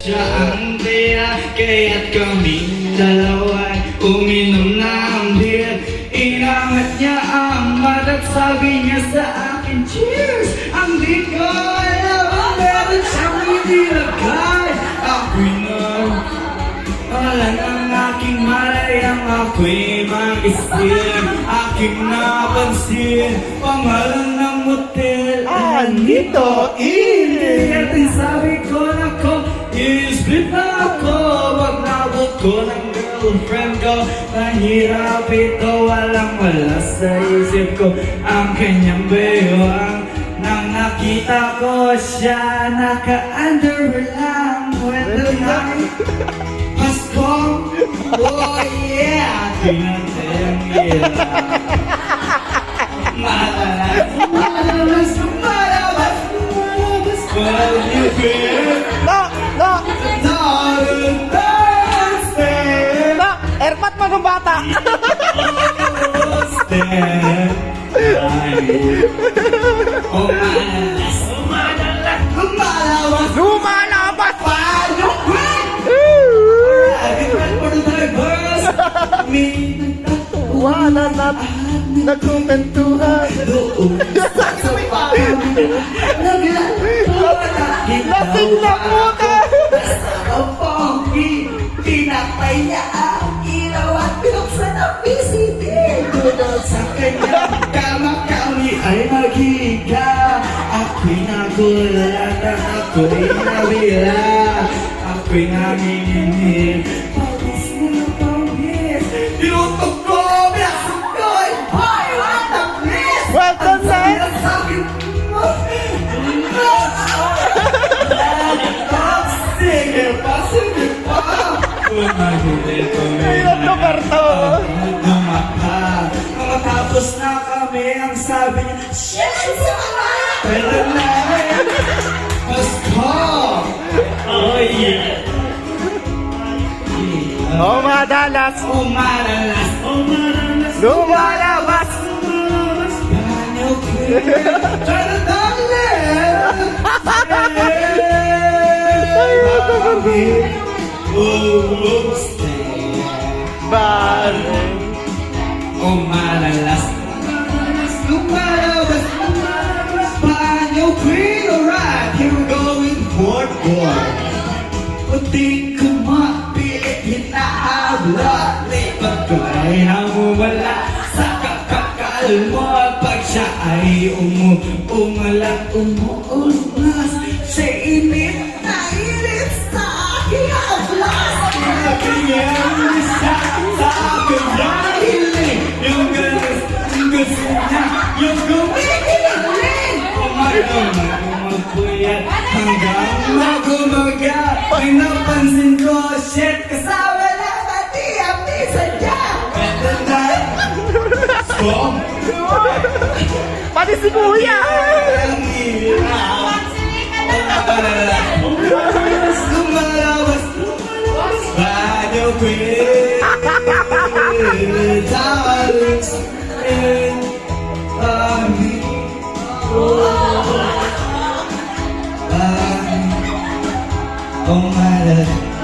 Siya ang kaya, kaya't kaming dalawa'y uminom ng beer. Inangat niya ang mata at sabi niya sa akin, cheers! Ang di ko alam ang meron siyang inilagay. Ako'y walang ang aking malay, ang ako'y mag-isip. Aking napansin, pangalan ng motel, Anito Inn. At sabi ko na ko, i-split na ako. Pag nabot ko ng girlfriend ko, mahirap ito, walang-wala sa isip ko ang kanyang bewang. Nang nakita ko siya, naka-underwear lang. When the night has come, oh yeah, pinatayang ila. Malalas, malalas, malalas, malalas, well you feel. No! Darling, No! Airpat mo ng bata! oh malalas, malalas, malalas, Lumalabas! paano quit? For the diverse, may Wala na nagkumentuhan. Lasing na puta! Ang ponggi, pinatay niya ang ilaw at pinuksan ang PCB. Tunod sa kanyang kama kami ay maghiga. Ako'y nagulat at ako'y nabila. Ako'y nanginginig, pawis na pawis. Pinutok ko, binasok ko, hoy, what a bliss! Welcome, Ang sir! sinasabi mo, sige pa, sige pa. Umagulit ko Ilan to, Berto? Dumakha. Matapos na kami, ang sabi niya, shit, sama! Pero na, Pasko! Oh yeah! Oh, madalas! Umalalas, umalalas, Lumalabas! umalalas, banyo clear. Try to Bale! Umalalas, lumalabas, lumalabas, banyo clear. Alright, here we go with board. Puti ko mapilit, hinahabla. Lipat ko ay namumala sa kakakal mo. At pag siya ay umuulas, siya init na init sa aking hablas. Pinagayang siya sa aking dahiling. Yung gusto niya, yung gumigiling. Magpuyat hanggang magumaga. Ay napansin ko, shit, kasama na pati ang pisa niya. Better than Scum. Pati si Kuya! Ang hirap. Lumalabas, lumalabas, lumalabas, banyo queen. Darling, oh my love.